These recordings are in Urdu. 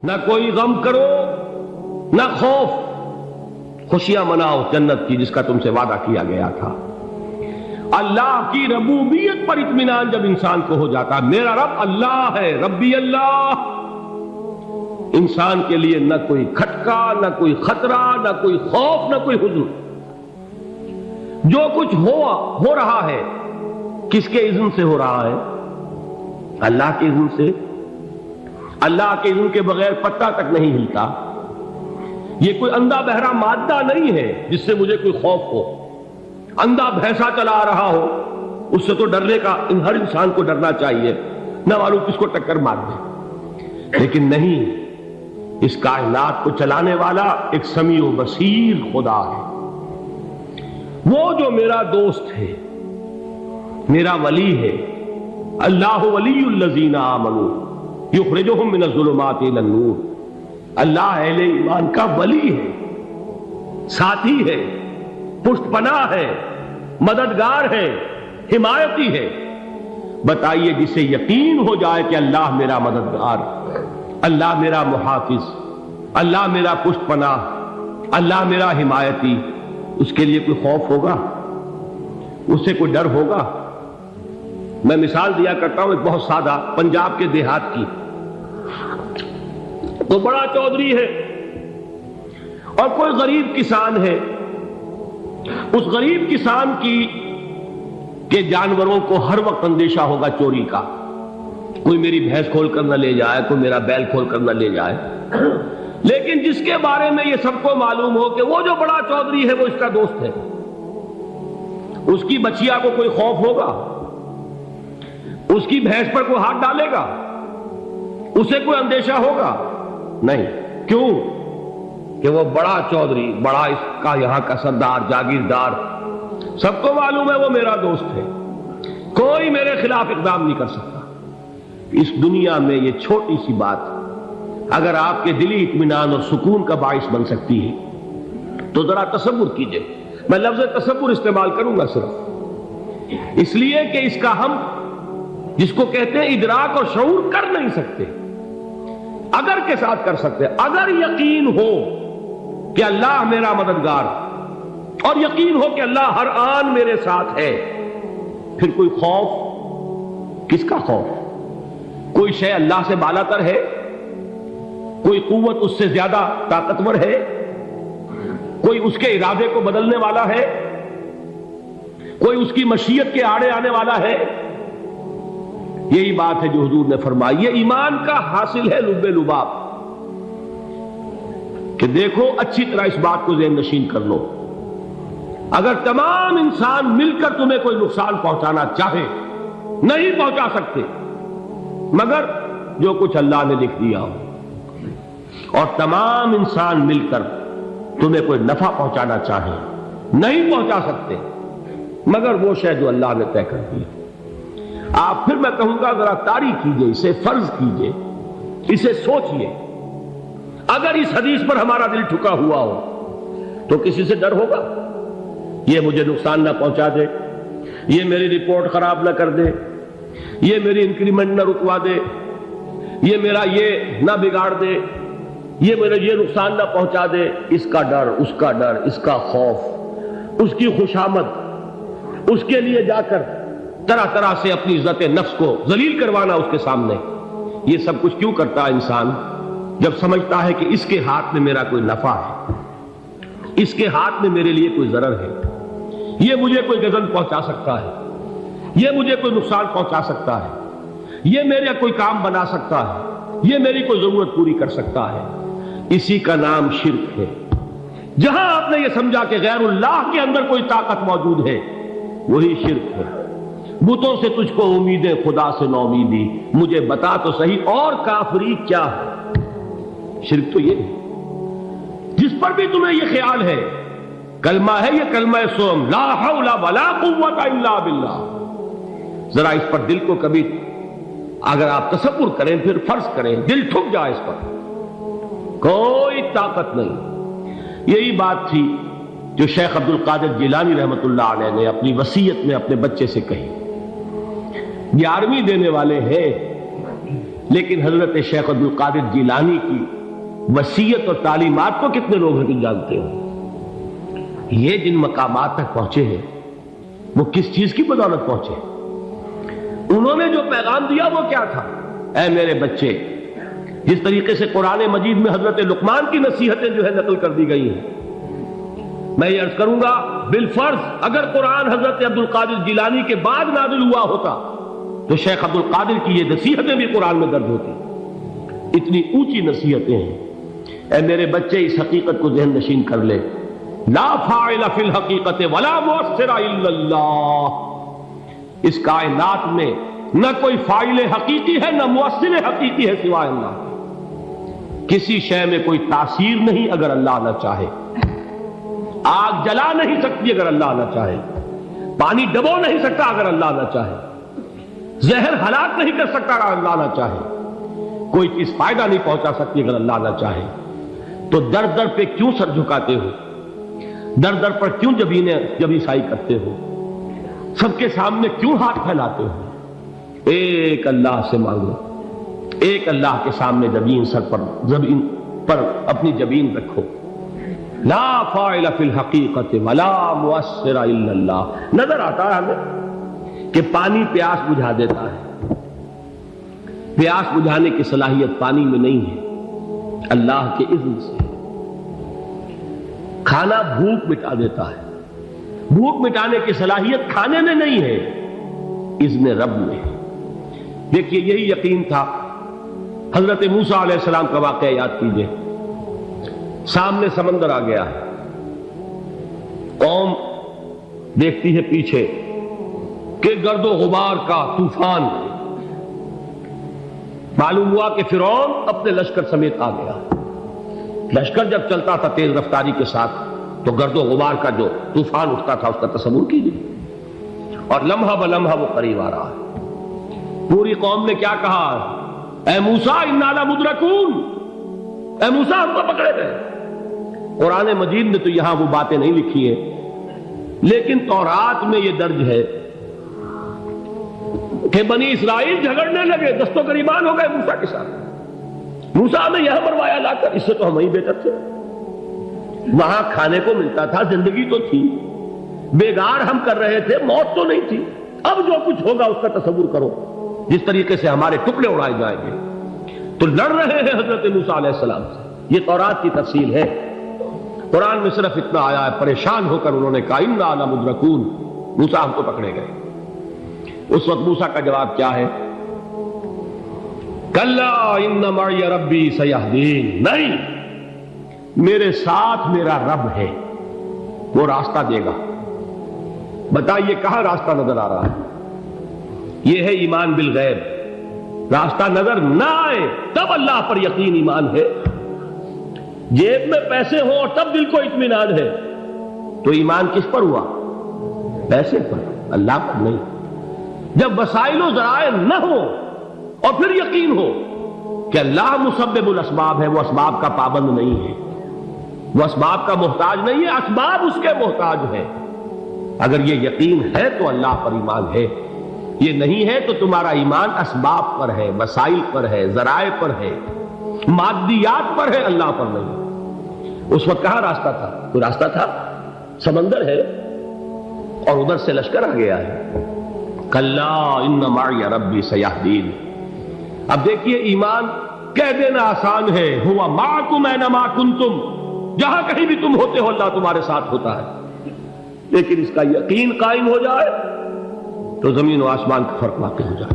نہ کوئی غم کرو نہ خوف، خوشیاں مناؤ جنت کی جس کا تم سے وعدہ کیا گیا تھا۔ اللہ کی ربوبیت پر اطمینان جب انسان کو ہو جاتا، میرا رب اللہ ہے، ربی اللہ، انسان کے لیے نہ کوئی کھٹکا، نہ کوئی خطرہ، نہ کوئی خوف، نہ کوئی حزن۔ جو کچھ ہو رہا ہے کس کے اذن سے ہو رہا ہے؟ اللہ کے اذن سے۔ اللہ کے اذن کے بغیر پتا تک نہیں ہلتا۔ یہ کوئی اندھا بہرا مادہ نہیں ہے جس سے مجھے کوئی خوف ہو۔ اندھا بھینسا چلا آ رہا ہو اس سے تو ڈرنے کا ہر انسان کو ڈرنا چاہیے، نہ معلوم کس کو ٹکر مار دے۔ لیکن نہیں، اس کائنات کو چلانے والا ایک سمیع و بصیر خدا ہے، وہ جو میرا دوست ہے، میرا ولی ہے۔ اللہ ولی الذین آمنوا یخرجہم من الظلمات الی النور۔ اللہ اہل ایمان کا ولی ہے، ساتھی ہے، پشت پناہ ہے، مددگار ہے، حمایتی ہے۔ بتائیے جسے یقین ہو جائے کہ اللہ میرا مددگار، اللہ میرا محافظ، اللہ میرا پشت پناہ، اللہ میرا حمایتی، اس کے لیے کوئی خوف ہوگا؟ اس سے کوئی ڈر ہوگا؟ میں مثال دیا کرتا ہوں ایک بہت سادہ، پنجاب کے دیہات کی۔ تو بڑا چودھری ہے اور کوئی غریب کسان ہے۔ اس غریب کسان کے جانوروں کو ہر وقت اندیشہ ہوگا چوری کا، کوئی میری بھینس کھول کر نہ لے جائے، کوئی میرا بیل کھول کر نہ لے جائے۔ لیکن جس کے بارے میں یہ سب کو معلوم ہو کہ وہ جو بڑا چودھری ہے وہ اس کا دوست ہے، اس کی بچیا کو کوئی خوف ہوگا؟ اس کی بھینس پر کوئی ہاتھ ڈالے گا؟ اسے کوئی اندیشہ ہوگا؟ نہیں۔ کیوں؟ کہ وہ بڑا چودھری، بڑا اس کا یہاں کا سردار، جاگیردار، سب کو معلوم ہے وہ میرا دوست ہے، کوئی میرے خلاف اقدام نہیں کر سکتا۔ اس دنیا میں یہ چھوٹی سی بات اگر آپ کے دلی اطمینان اور سکون کا باعث بن سکتی ہے تو ذرا تصور کیجئے۔ میں لفظ تصور استعمال کروں گا صرف اس لیے کہ اس کا ہم جس کو کہتے ہیں ادراک اور شعور کر نہیں سکتے، اگر کے ساتھ کر سکتے۔ اگر یقین ہو کہ اللہ میرا مددگار اور یقین ہو کہ اللہ ہر آن میرے ساتھ ہے، پھر کوئی خوف؟ کس کا خوف؟ کوئی شے اللہ سے بالا تر ہے؟ کوئی قوت اس سے زیادہ طاقتور ہے؟ کوئی اس کے ارادے کو بدلنے والا ہے؟ کوئی اس کی مشیت کے آڑے آنے والا ہے؟ یہی بات ہے جو حضور نے فرمائی، یہ ایمان کا حاصل ہے لب لباب، کہ دیکھو اچھی طرح اس بات کو ذہن نشین کر لو، اگر تمام انسان مل کر تمہیں کوئی نقصان پہنچانا چاہے نہیں پہنچا سکتے، مگر جو کچھ اللہ نے لکھ دیا ہو، اور تمام انسان مل کر تمہیں کوئی نفع پہنچانا چاہے نہیں پہنچا سکتے، مگر وہ شے جو اللہ نے طے کر دی۔ آپ پھر میں کہوں گا ذرا طاری کیجئے، اسے فرض کیجئے، اسے سوچئے، اگر اس حدیث پر ہمارا دل ٹھکا ہوا ہو تو کسی سے ڈر ہوگا؟ یہ مجھے نقصان نہ پہنچا دے، یہ میری رپورٹ خراب نہ کر دے، یہ میری انکریمنٹ نہ رکوا دے، یہ میرا یہ نہ بگاڑ دے، یہ میرے یہ نقصان نہ پہنچا دے۔ اس کا ڈر، اس کا ڈر، اس کا خوف، اس کی خوشامد، اس کے لیے جا کر طرح طرح سے اپنی عزت نفس کو ذلیل کروانا اس کے سامنے، یہ سب کچھ کیوں کرتا ہے انسان؟ جب سمجھتا ہے کہ اس کے ہاتھ میں میرا کوئی نفع ہے، اس کے ہاتھ میں میرے لیے کوئی ضرر ہے، یہ مجھے کوئی غضب پہنچا سکتا ہے، یہ مجھے کوئی نقصان پہنچا سکتا ہے، یہ میرا کوئی کام بنا سکتا ہے، یہ میری کوئی ضرورت پوری کر سکتا ہے، اسی کا نام شرک ہے۔ جہاں آپ نے یہ سمجھا کہ غیر اللہ کے اندر کوئی طاقت موجود ہے، وہی شرک ہے۔ بتوں سے تجھ کو امیدیں، خدا سے نو امیدی، مجھے بتا تو صحیح اور کافری کیا ہے؟ شرک تو یہ ہے۔ جس پر بھی تمہیں یہ خیال ہے، کلمہ ہے یہ کلمہ سوم، لا حول ولا قوت الا باللہ، ذرا اس پر دل کو کبھی اگر آپ تصور کریں، پھر فرض کریں، دل ٹھک جائے اس پر، کوئی طاقت نہیں۔ یہی بات تھی جو شیخ عبد القادر جیلانی رحمۃ اللہ علیہ نے اپنی وصیت میں اپنے بچے سے کہی۔ 11ویں دینے والے ہیں لیکن حضرت شیخ عبد القادر جیلانی کی وصیت اور تعلیمات کو کتنے لوگ ہیں کہ جانتے ہو؟ یہ جن مقامات تک پہنچے ہیں وہ کس چیز کی بدولت پہنچے؟ انہوں نے جو پیغام دیا وہ کیا تھا؟ اے میرے بچے، جس طریقے سے قرآن مجید میں حضرت لقمان کی نصیحتیں جو ہے نقل کر دی گئی ہیں، میں یہ عرض کروں گا بالفرض اگر قرآن حضرت عبد القادر جیلانی کے بعد نازل ہوا ہوتا تو شیخ عبد القادر کی یہ نصیحتیں بھی قرآن میں درج ہوتی۔ اتنی اونچی نصیحتیں ہیں۔ اے میرے بچے، اس حقیقت کو ذہن نشین کر لے، لا فاعل فی الحقیقت ولا مؤثر الا اللہ۔ اس کائنات میں نہ کوئی فاعل حقیقی ہے نہ مؤثر حقیقی ہے سوائے اللہ۔ کسی شے میں کوئی تاثیر نہیں اگر اللہ نہ چاہے۔ آگ جلا نہیں سکتی اگر اللہ نہ چاہے، پانی ڈبو نہیں سکتا اگر اللہ نہ چاہے، زہر ہلاک نہیں کر سکتا اگر اللہ نہ چاہے، کوئی چیز فائدہ نہیں پہنچا سکتی اگر اللہ نہ چاہے۔ تو در در پہ کیوں سر جھکاتے ہو؟ در در پر کیوں جبیں سائی کرتے ہو؟ سب کے سامنے کیوں ہاتھ پھیلاتے ہو؟ ایک اللہ سے مانگو، ایک اللہ کے سامنے زمین پر اپنی جبین رکھو۔ لا فاعل فی الحقیقت ولا مؤثر الا اللہ۔ نظر آتا ہے ہمیں کہ پانی پیاس بجھا دیتا ہے، پیاس بجھانے کی صلاحیت پانی میں نہیں ہے، اللہ کے اذن سے۔ کھانا بھوک مٹا دیتا ہے، بھوک مٹانے کی صلاحیت کھانے میں نہیں ہے، اذن رب میں ہے۔ دیکھیے یہی یقین تھا حضرت موسیٰ علیہ السلام کا واقعہ یاد کیجئے۔ سامنے سمندر آ گیا ہے، قوم دیکھتی ہے پیچھے کہ گرد و غبار کا طوفان، معلوم ہوا کہ فرعون اپنے لشکر سمیت آ گیا۔ لشکر جب چلتا تھا تیز رفتاری کے ساتھ تو گرد و غبار کا جو طوفان اٹھتا تھا اس کا تصور کیجیے، اور لمحہ بلمحہ وہ قریب آ رہا ہے۔ پوری قوم نے کیا کہا؟ اے موسیٰ انا لمدرکون، اے موسیٰ ہم کو پکڑے گئے۔ قرآن مجید نے تو یہاں وہ باتیں نہیں لکھی ہیں، لیکن تورات میں یہ درج ہے کہ بنی اسرائیل جھگڑنے لگے، دست و گریبان ہو گئے موسیٰ کے ساتھ۔ موسیٰ نے یہاں مروایا لا کر، اس سے تو ہم ہی بہتر تھے، وہاں کھانے کو ملتا تھا، زندگی تو تھی، بیگار ہم کر رہے تھے، موت تو نہیں تھی۔ اب جو کچھ ہوگا اس کا تصور کرو، جس طریقے سے ہمارے ٹکڑے اڑائے جائیں گے۔ تو لڑ رہے ہیں حضرت موسیٰ علیہ السلام سے، یہ تورات کی تفصیل ہے۔ قرآن میں صرف اتنا آیا ہے، پریشان ہو کر انہوں نے کہا انا لمدرکون، موسیٰ ہم کو پکڑے گئے۔ اس وقت موسیٰ کا جواب کیا ہے؟ کلا ان معی ربی سیہدین، نہیں، میرے ساتھ میرا رب ہے، وہ راستہ دے گا۔ بتائیے کہاں راستہ نظر آ رہا ہے؟ یہ ہے ایمان بالغیب۔ راستہ نظر نہ آئے تب اللہ پر یقین ایمان ہے۔ جیب میں پیسے ہوں اور تب دل کو اطمینان ہے تو ایمان کس پر ہوا؟ پیسے پر، اللہ پر نہیں۔ جب وسائل و ذرائع نہ ہو اور پھر یقین ہو کہ اللہ مسبب الاسباب ہے، وہ اسباب کا پابند نہیں ہے، وہ اسباب کا محتاج نہیں ہے، اسباب اس کے محتاج ہے۔ اگر یہ یقین ہے تو اللہ پر ایمان ہے، یہ نہیں ہے تو تمہارا ایمان اسباب پر ہے، وسائل پر ہے، ذرائع پر ہے، مادیات پر ہے، اللہ پر نہیں۔ اس وقت کہاں راستہ تھا؟ کوئی راستہ تھا؟ سمندر ہے اور ادھر سے لشکر آ گیا ہے۔ کلا ان معی ربی سیہدین۔ اب دیکھیے ایمان کہہ دینا آسان ہے، ہوا معکم اینما کنتم، جہاں کہیں بھی تم ہوتے ہو اللہ تمہارے ساتھ ہوتا ہے، لیکن اس کا یقین قائم ہو جائے تو زمین و آسمان کا فرق واقع ہو جائے۔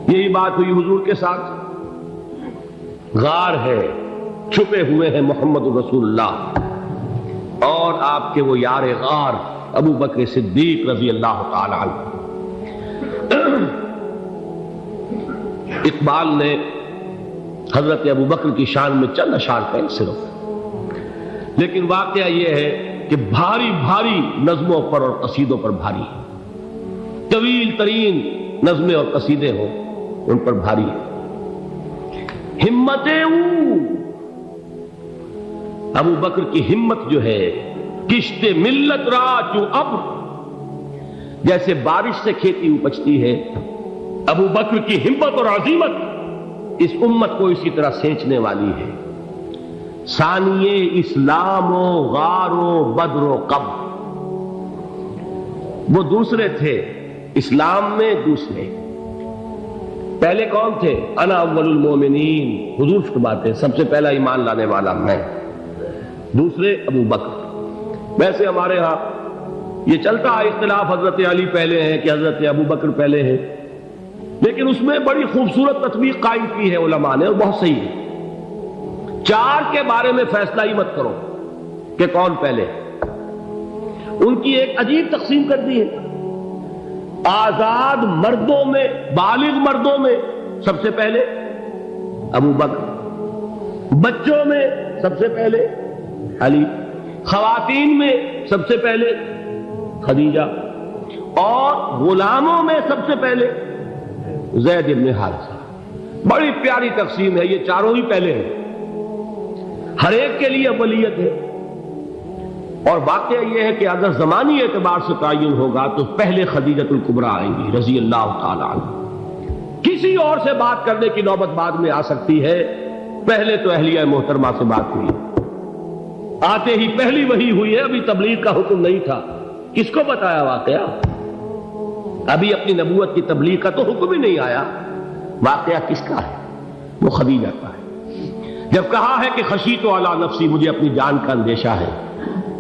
یہی بات ہوئی حضور کے ساتھ۔ غار ہے، چھپے ہوئے ہیں محمد رسول اللہ اور آپ کے وہ یار غار ابو بکر صدیق رضی اللہ تعالی عنہ۔ اقبال نے حضرت ابو بکر کی شان میں چند اشعار کہیں صرف، لیکن واقعہ یہ ہے کہ بھاری بھاری نظموں پر اور قصیدوں پر بھاری ہے، طویل ترین نظمیں اور قصیدے ہوں ان پر بھاری ہے۔ ہمتیں ابو بکر کی ہمت جو ہے، کشت ملت را چوں ابر، جیسے بارش سے کھیتی اپجتی ہے، ابو بکر کی ہمت اور عزیمت اس امت کو اسی طرح سینچنے والی ہے۔ ثانیے اسلام و غار و بدر و قبر، وہ دوسرے تھے اسلام میں، دوسرے پہلے کون تھے؟ انا اول المومنین، حضور فرماتے سب سے پہلا ایمان لانے والا میں، دوسرے ابو بکر۔ ویسے ہمارے ہاں یہ چلتا ہے اختلاف، حضرت علی پہلے ہیں کہ حضرت ابو بکر پہلے ہیں، لیکن اس میں بڑی خوبصورت تطبیق قائم کی ہے علماء نے، اور بہت صحیح ہے۔ چار کے بارے میں فیصلہ ہی مت کرو کہ کون پہلے، ان کی ایک عجیب تقسیم کر دی ہے۔ آزاد مردوں میں، بالغ مردوں میں سب سے پہلے ابو بکر، بچوں میں سب سے پہلے علی، خواتین میں سب سے پہلے خدیجہ، اور غلاموں میں سب سے پہلے زید بن حارثہ۔ بڑی پیاری تقسیم ہے، یہ چاروں ہی پہلے ہیں، ہر ایک کے لیے اولیت ہے۔ اور واقعہ یہ ہے کہ اگر زمانی اعتبار سے تعین ہوگا تو پہلے خدیجۃ الکبریٰ آئیں گی رضی اللہ تعالی عنہ، کسی اور سے بات کرنے کی نوبت بعد میں آ سکتی ہے، پہلے تو اہلیہ محترمہ سے بات ہوئی، آتے ہی پہلی وحی ہوئی ہے، ابھی تبلیغ کا حکم نہیں تھا۔ کس کو بتایا واقعہ؟ ابھی اپنی نبوت کی تبلیغ کا تو حکم ہی نہیں آیا، واقعہ کس کا ہے؟ وہ خدیجہ کا ہے۔ جب کہا ہے کہ خشیت علی نفسی، مجھے اپنی جان کا اندیشہ ہے،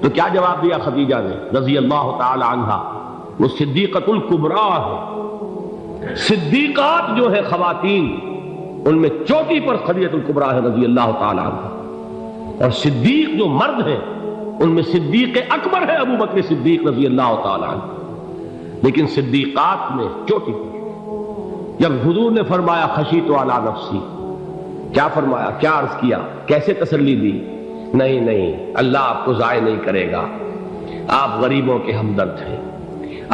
تو کیا جواب دیا خدیجہ نے رضی اللہ تعالی عنہا؟ وہ صدیقۃ الکبریٰ ہے، صدیقات جو ہے خواتین، ان میں چوٹی پر خدیجۃ الکبریٰ ہے رضی اللہ تعالی عنہا، اور صدیق جو مرد ہیں ان میں صدیق اکبر ہے ابو بکر صدیق رضی اللہ تعالی عنہ، لیکن صدیقات میں چوٹی پر۔ جب حضور نے فرمایا خشیت علی نفسی، کیا فرمایا، کیا عرض کیا، کیسے تسلی دی؟ نہیں نہیں، اللہ آپ کو ضائع نہیں کرے گا، آپ غریبوں کے ہمدرد ہیں،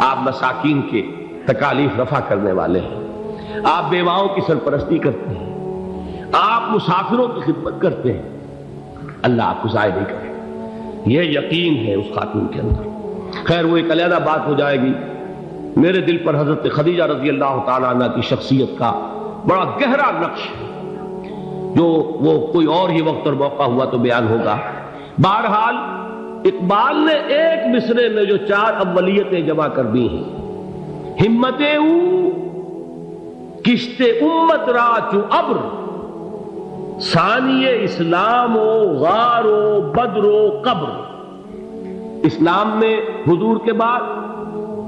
آپ مساکین کے تکالیف رفع کرنے والے ہیں، آپ بیواؤں کی سرپرستی کرتے ہیں، آپ مسافروں کی خدمت کرتے ہیں، اللہ آپ کو ضائع نہیں کرے گا۔ یہ یقین ہے اس خاتون کے اندر۔ خیر وہ ایک علیحدہ بات ہو جائے گی۔ میرے دل پر حضرت خدیجہ رضی اللہ تعالیٰ عنہ کی شخصیت کا بڑا گہرا نقش ہے، جو وہ کوئی اور ہی وقت اور موقع ہوا تو بیان ہوگا۔ بہرحال اقبال نے ایک مصرے میں جو چار اولیتیں جمع کر دی ہیں، ہمتیں او کشت امت را چو ابر، ثانی اسلام و غار و بدر و قبر۔ اسلام میں حضور کے بعد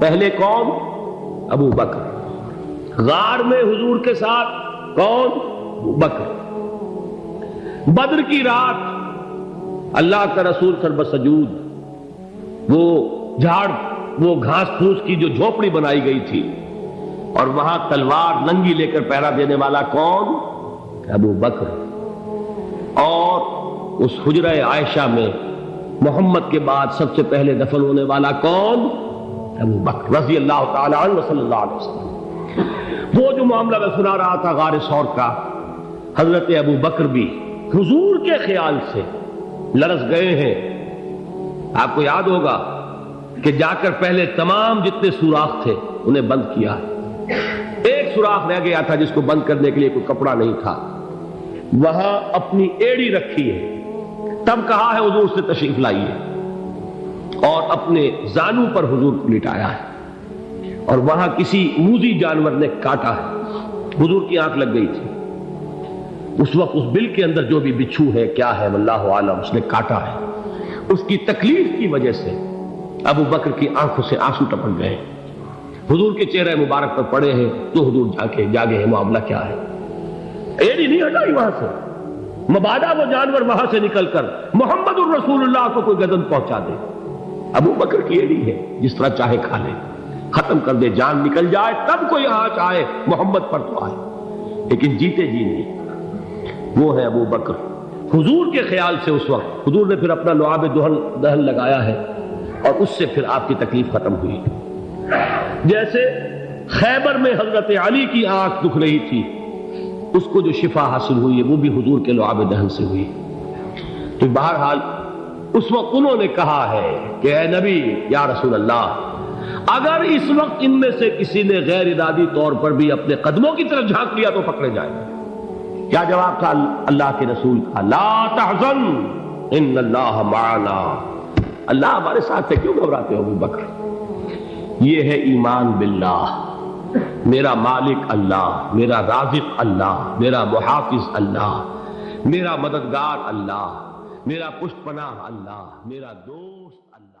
پہلے کون؟ ابو بکر۔ غار میں حضور کے ساتھ کون؟ ابو بکر۔ بدر کی رات اللہ کا رسول سرب سجود، وہ جھاڑ، وہ گھاس پھوس کی جو جھوپڑی بنائی گئی تھی، اور وہاں تلوار ننگی لے کر پہرا دینے والا کون؟ ابو بکر۔ اور اس حجرہ عائشہ میں محمد کے بعد سب سے پہلے دفن ہونے والا کون؟ ابو بکر رضی اللہ تعالی عنہ صلی اللہ علیہ وسلم۔ وہ جو معاملہ میں سنا رہا تھا غار ثور کا، حضرت ابو بکر بھی حضور کے خیال سے لرز گئے ہیں۔ آپ کو یاد ہوگا کہ جا کر پہلے تمام جتنے سوراخ تھے انہیں بند کیا، ایک سوراخ رہ گیا تھا جس کو بند کرنے کے لیے کوئی کپڑا نہیں تھا، وہاں اپنی ایڑی رکھی ہے، تب کہا ہے حضور سے تشریف لائیے، اور اپنے زانو پر حضور کو لٹایا ہے، اور وہاں کسی موذی جانور نے کاٹا ہے، حضور کی آنکھ لگ گئی تھی، اس وقت اس بل کے اندر جو بھی بچھو ہے کیا ہے واللہ عالم، اس نے کاٹا ہے، اس کی تکلیف کی وجہ سے ابو بکر کی آنکھوں سے آنسو ٹپک گئے، حضور کے چہرے مبارک پر پڑے ہیں، تو حضور جاگے ہیں، معاملہ کیا ہے؟ ایڑی نہیں ہٹائی وہاں سے، مبادا وہ جانور وہاں سے نکل کر محمد الرسول اللہ کو کوئی گزن پہنچا دے، ابو بکر کی ایڑی ہے، جس طرح چاہے کھا لے، ختم کر دے، جان نکل جائے تب کوئی آنچ آئے، محمد پر تو آئے، لیکن جیتے جی نہیں۔ وہ ہے ابو بکر۔ حضور کے خیال سے اس وقت حضور نے پھر اپنا لعاب دہن لگایا ہے، اور اس سے پھر آپ کی تکلیف ختم ہوئی۔ جیسے خیبر میں حضرت علی کی آنکھ دکھ رہی تھی، اس کو جو شفا حاصل ہوئی ہے وہ بھی حضور کے لعاب دہن سے ہوئی۔ تو بہرحال اس وقت انہوں نے کہا ہے کہ اے نبی یا رسول اللہ، اگر اس وقت ان میں سے کسی نے غیر ارادی طور پر بھی اپنے قدموں کی طرف جھانک لیا تو پکڑے جائیں، کیا جواب تھا اللہ کے رسول کا؟ لا تحزن ان اللہ معنا، اللہ ہمارے ساتھ ہے، کیوں گھبراتے ہو ابو بکر؟ یہ ہے ایمان باللہ، میرا مالک اللہ، میرا رازق اللہ، میرا محافظ اللہ، میرا مددگار اللہ، میرا پشت پناہ اللہ، میرا دوست اللہ۔